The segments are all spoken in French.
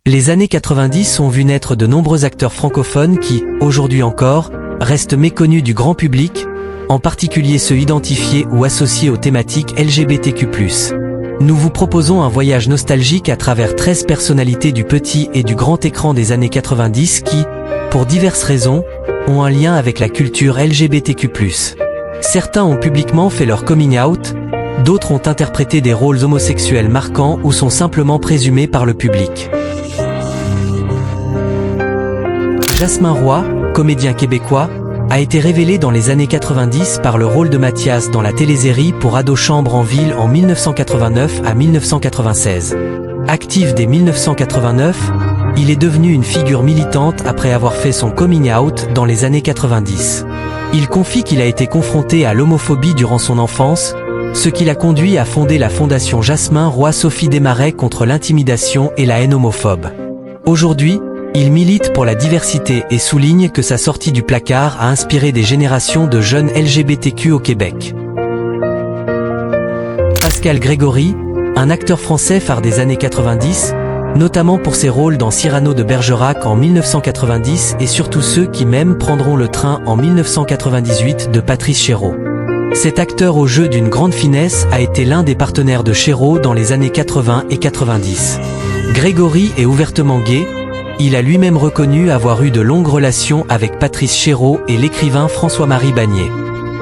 Les années 90 ont vu naître de nombreux acteurs francophones qui, aujourd'hui encore, restent méconnus du grand public, en particulier ceux identifiés ou associés aux thématiques LGBTQ+. Nous vous proposons un voyage nostalgique à travers 13 personnalités du petit et du grand écran des années 90 qui, pour diverses raisons, ont un lien avec la culture LGBTQ+. Certains ont publiquement fait leur coming out, d'autres ont interprété des rôles homosexuels marquants ou sont simplement présumés par le public. Jasmin Roy, comédien québécois, a été révélé dans les années 90 par le rôle de Mathias dans la télésérie pour ados Chambre en ville en 1989 à 1996. Actif dès 1989, il est devenu une figure militante après avoir fait son coming out dans les années 90. Il confie qu'il a été confronté à l'homophobie durant son enfance, ce qui l'a conduit à fonder la fondation Jasmin Roy Sophie Desmarais contre l'intimidation et la haine homophobe. Aujourd'hui, il milite pour la diversité et souligne que sa sortie du placard a inspiré des générations de jeunes LGBTQ au Québec. Pascal Grégory, un acteur français phare des années 90, notamment pour ses rôles dans Cyrano de Bergerac en 1990 et surtout ceux qui même prendront le train en 1998 de Patrice Chéreau. Cet acteur au jeu d'une grande finesse a été l'un des partenaires de Chéreau dans les années 80 et 90. Grégory est ouvertement gay. Il a lui-même reconnu avoir eu de longues relations avec Patrice Chéreau et l'écrivain François-Marie Bagné.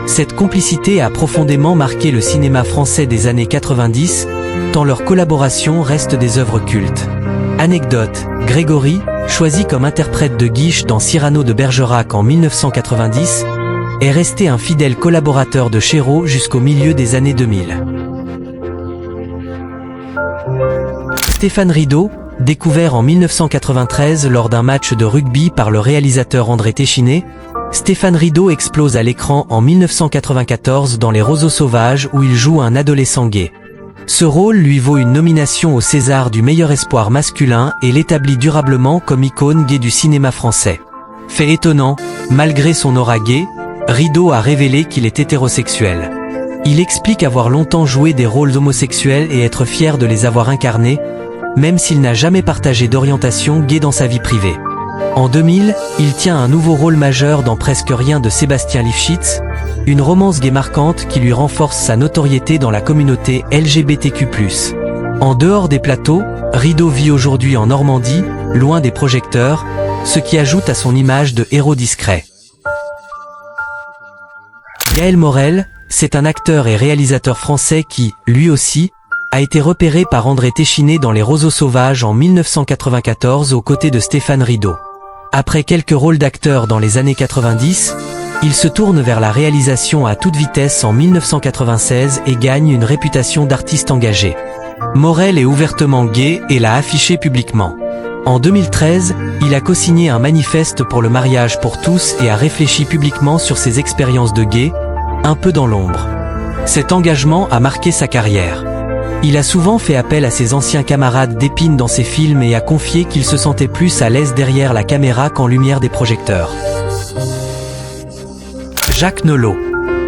Cette complicité a profondément marqué le cinéma français des années 90, tant leurs collaborations restent des œuvres cultes. Anecdote, Grégory, choisi comme interprète de Guiche dans Cyrano de Bergerac en 1990, est resté un fidèle collaborateur de Chéreau jusqu'au milieu des années 2000. Stéphane Rideau, découvert en 1993 lors d'un match de rugby par le réalisateur André Téchiné, Stéphane Rideau explose à l'écran en 1994 dans Les Roseaux Sauvages où il joue un adolescent gay. Ce rôle lui vaut une nomination au César du meilleur espoir masculin et l'établit durablement comme icône gay du cinéma français. Fait étonnant, malgré son aura gay, Rideau a révélé qu'il est hétérosexuel. Il explique avoir longtemps joué des rôles homosexuels et être fier de les avoir incarnés, même s'il n'a jamais partagé d'orientation gay dans sa vie privée. En 2000, il tient un nouveau rôle majeur dans Presque rien de Sébastien Lifshitz, une romance gay marquante qui lui renforce sa notoriété dans la communauté LGBTQ+. En dehors des plateaux, Rideau vit aujourd'hui en Normandie, loin des projecteurs, ce qui ajoute à son image de héros discret. Gaël Morel, c'est un acteur et réalisateur français qui, lui aussi, a été repéré par André Téchiné dans Les Roseaux Sauvages en 1994 aux côtés de Stéphane Rideau. Après quelques rôles d'acteur dans les années 90, il se tourne vers la réalisation à toute vitesse en 1996 et gagne une réputation d'artiste engagé. Morel est ouvertement gay et l'a affiché publiquement. En 2013, il a co-signé un manifeste pour le mariage pour tous et a réfléchi publiquement sur ses expériences de gay, un peu dans l'ombre. Cet engagement a marqué sa carrière. Il a souvent fait appel à ses anciens camarades d'épine dans ses films et a confié qu'il se sentait plus à l'aise derrière la caméra qu'en lumière des projecteurs. Jacques Nolot.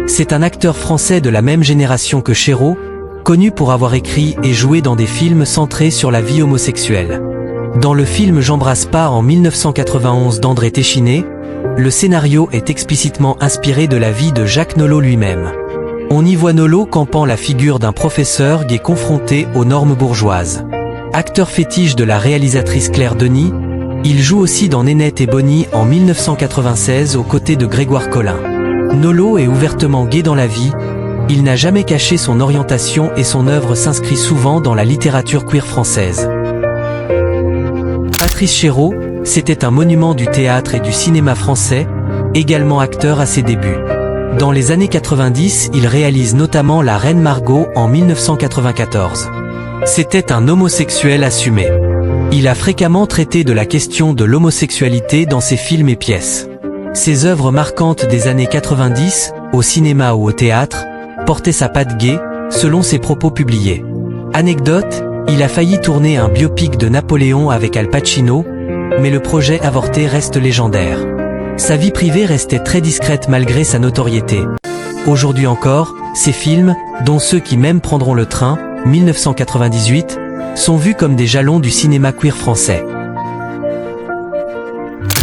C'est un acteur français de la même génération que Chéreau, connu pour avoir écrit et joué dans des films centrés sur la vie homosexuelle. Dans le film J'embrasse pas en 1991 d'André Téchiné, le scénario est explicitement inspiré de la vie de Jacques Nolot lui-même. On y voit Nolot campant la figure d'un professeur gay confronté aux normes bourgeoises. Acteur fétiche de la réalisatrice Claire Denis, il joue aussi dans Nénette et Bonnie en 1996 aux côtés de Grégoire Collin. Nolot est ouvertement gay dans la vie, il n'a jamais caché son orientation et son œuvre s'inscrit souvent dans la littérature queer française. Patrice Chéreau, c'était un monument du théâtre et du cinéma français, également acteur à ses débuts. Dans les années 90, il réalise notamment La Reine Margot en 1994. C'était un homosexuel assumé. Il a fréquemment traité de la question de l'homosexualité dans ses films et pièces. Ses œuvres marquantes des années 90, au cinéma ou au théâtre, portaient sa patte gay, selon ses propos publiés. Anecdote, il a failli tourner un biopic de Napoléon avec Al Pacino, mais le projet avorté reste légendaire. Sa vie privée restait très discrète malgré sa notoriété. Aujourd'hui encore, ses films, dont ceux qui même prendront le train, 1998, sont vus comme des jalons du cinéma queer français.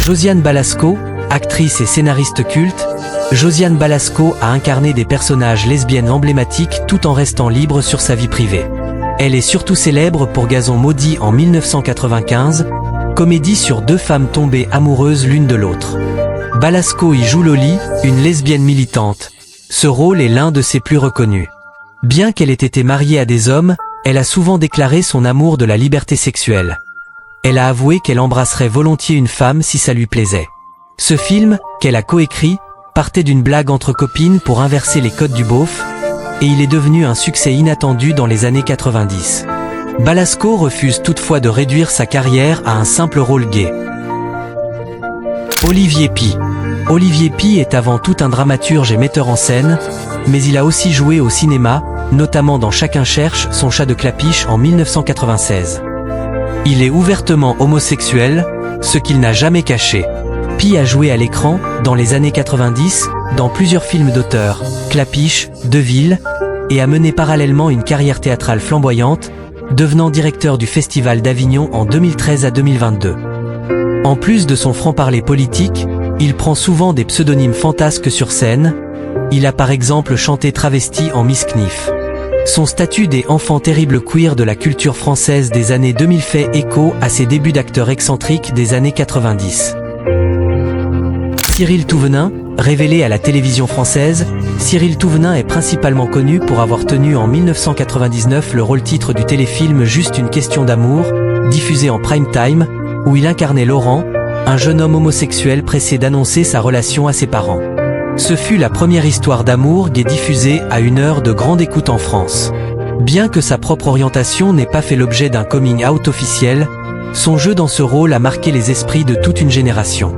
Josiane Balasco, actrice et scénariste culte, Josiane Balasco a incarné des personnages lesbiennes emblématiques tout en restant libre sur sa vie privée. Elle est surtout célèbre pour Gazon maudit en 1995, comédie sur deux femmes tombées amoureuses l'une de l'autre. Balasco y joue Loli, une lesbienne militante. Ce rôle est l'un de ses plus reconnus. Bien qu'elle ait été mariée à des hommes, elle a souvent déclaré son amour de la liberté sexuelle. Elle a avoué qu'elle embrasserait volontiers une femme si ça lui plaisait. Ce film, qu'elle a coécrit, partait d'une blague entre copines pour inverser les codes du beauf, et il est devenu un succès inattendu dans les années 90. Balasco refuse toutefois de réduire sa carrière à un simple rôle gay. Olivier Py. Olivier Py est avant tout un dramaturge et metteur en scène, mais il a aussi joué au cinéma, notamment dans Chacun cherche son chat de Clapiche en 1996. Il est ouvertement homosexuel, ce qu'il n'a jamais caché. Py a joué à l'écran, dans les années 90, dans plusieurs films d'auteur, Clapiche, Deville, et a mené parallèlement une carrière théâtrale flamboyante, devenant directeur du Festival d'Avignon en 2013 à 2022. En plus de son franc-parler politique, il prend souvent des pseudonymes fantasques sur scène. Il a par exemple chanté travesti en Miss Kniff. Son statut des enfants terribles queer de la culture française des années 2000 fait écho à ses débuts d'acteur excentrique des années 90. Cyril Touvenin, révélé à la télévision française, Cyril Touvenin est principalement connu pour avoir tenu en 1999 le rôle-titre du téléfilm Juste une question d'amour, diffusé en prime time, où il incarnait Laurent, un jeune homme homosexuel pressé d'annoncer sa relation à ses parents. Ce fut la première histoire d'amour gay diffusée à une heure de grande écoute en France. Bien que sa propre orientation n'ait pas fait l'objet d'un coming out officiel, son jeu dans ce rôle a marqué les esprits de toute une génération.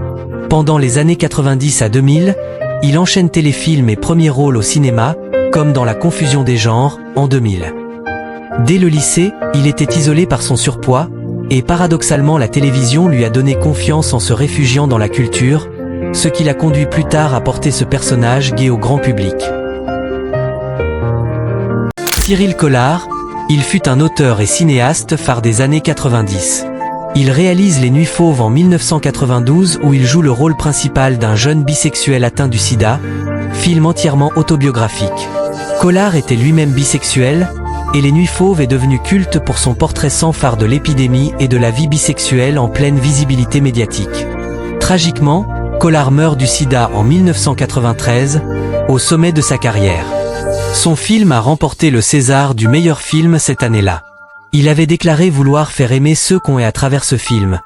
Pendant les années 90 à 2000, il enchaîne téléfilms et premiers rôles au cinéma, comme dans La confusion des genres, en 2000. Dès le lycée, il était isolé par son surpoids, et paradoxalement la télévision lui a donné confiance en se réfugiant dans la culture, ce qui l'a conduit plus tard à porter ce personnage gay au grand public. Cyril Collard, il fut un auteur et cinéaste phare des années 90. Il réalise Les Nuits Fauves en 1992 où il joue le rôle principal d'un jeune bisexuel atteint du sida, film entièrement autobiographique. Collard était lui-même bisexuel, et Les Nuits Fauves est devenu culte pour son portrait sans phare de l'épidémie et de la vie bisexuelle en pleine visibilité médiatique. Tragiquement, Collard meurt du sida en 1993, au sommet de sa carrière. Son film a remporté le César du meilleur film cette année-là. Il avait déclaré vouloir faire aimer ceux qu'on est à travers ce film.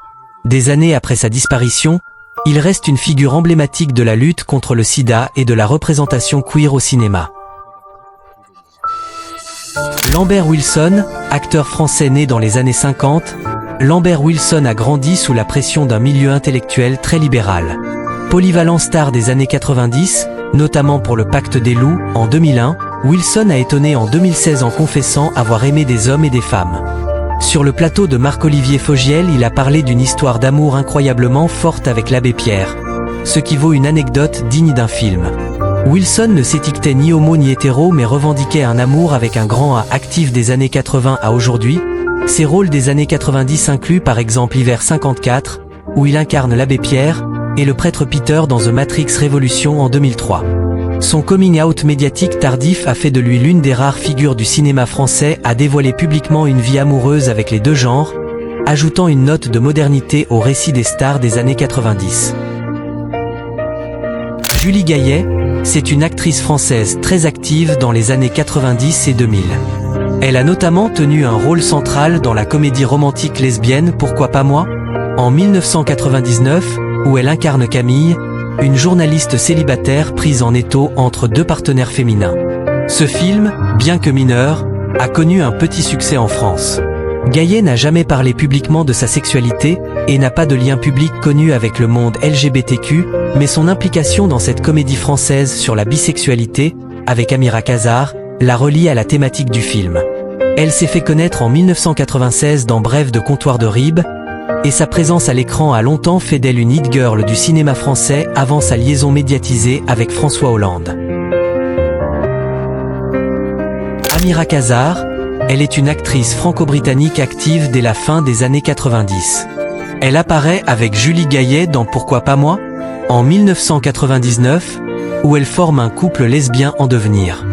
Des années après sa disparition, il reste une figure emblématique de la lutte contre le sida et de la représentation queer au cinéma. Lambert Wilson, acteur français né dans les années 50, Lambert Wilson a grandi sous la pression d'un milieu intellectuel très libéral. Polyvalent star des années 90, notamment pour Le Pacte des loups, en 2001, Wilson a étonné en 2016 en confessant avoir aimé des hommes et des femmes. Sur le plateau de Marc-Olivier Fogiel, il a parlé d'une histoire d'amour incroyablement forte avec l'abbé Pierre, ce qui vaut une anecdote digne d'un film. Wilson ne s'étiquetait ni homo ni hétéro mais revendiquait un amour avec un grand A actif des années 80 à aujourd'hui. Ses rôles des années 90 incluent par exemple Hiver 54, où il incarne l'abbé Pierre, et le prêtre Peter dans The Matrix Révolution en 2003. Son coming out médiatique tardif a fait de lui l'une des rares figures du cinéma français à dévoiler publiquement une vie amoureuse avec les deux genres, ajoutant une note de modernité au récit des stars des années 90. Julie Gaillet, c'est une actrice française très active dans les années 90 et 2000. Elle a notamment tenu un rôle central dans la comédie romantique lesbienne Pourquoi pas moi ? En 1999, où elle incarne Camille, une journaliste célibataire prise en étau entre deux partenaires féminins. Ce film, bien que mineur, a connu un petit succès en France. Gaillet n'a jamais parlé publiquement de sa sexualité et n'a pas de lien public connu avec le monde LGBTQ, mais son implication dans cette comédie française sur la bisexualité, avec Amira Khazar, la relie à la thématique du film. Elle s'est fait connaître en 1996 dans Brève de comptoir de Ribes, et sa présence à l'écran a longtemps fait d'elle une hit girl du cinéma français avant sa liaison médiatisée avec François Hollande. Amira Khazar, elle est une actrice franco-britannique active dès la fin des années 90. Elle apparaît avec Julie Gaillet dans Pourquoi pas moi? En 1999, où elle forme un couple lesbien en devenir.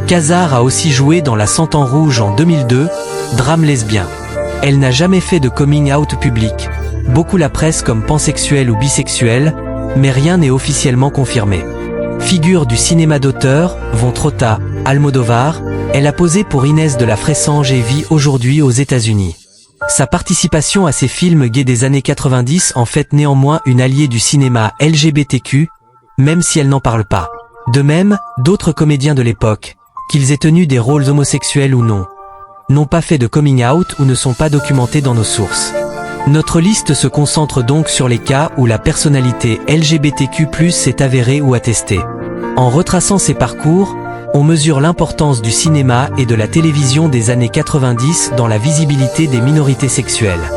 Khazar a aussi joué dans La Cent Ans Rouge en 2002, drame lesbien. Elle n'a jamais fait de coming out public. Beaucoup la pressent comme pansexuelle ou bisexuelle, mais rien n'est officiellement confirmé. Figure du cinéma d'auteur, Von Trotta, Almodovar, elle a posé pour Inès de la Fressange et vit aujourd'hui aux États-Unis. Sa participation à ces films gays des années 90 en fait néanmoins une alliée du cinéma LGBTQ, même si elle n'en parle pas. De même, d'autres comédiens de l'époque, qu'ils aient tenu des rôles homosexuels ou non, n'ont pas fait de coming out ou ne sont pas documentés dans nos sources. Notre liste se concentre donc sur les cas où la personnalité LGBTQ+ s'est avérée ou attestée. En retraçant ces parcours, on mesure l'importance du cinéma et de la télévision des années 90 dans la visibilité des minorités sexuelles.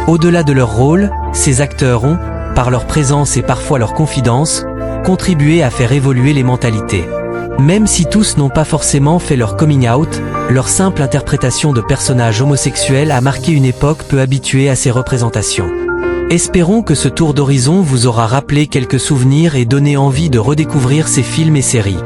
Au-delà de leur rôle, ces acteurs ont, par leur présence et parfois leur confidence, contribué à faire évoluer les mentalités. Même si tous n'ont pas forcément fait leur coming out, leur simple interprétation de personnages homosexuels a marqué une époque peu habituée à ces représentations. Espérons que ce tour d'horizon vous aura rappelé quelques souvenirs et donné envie de redécouvrir ces films et séries.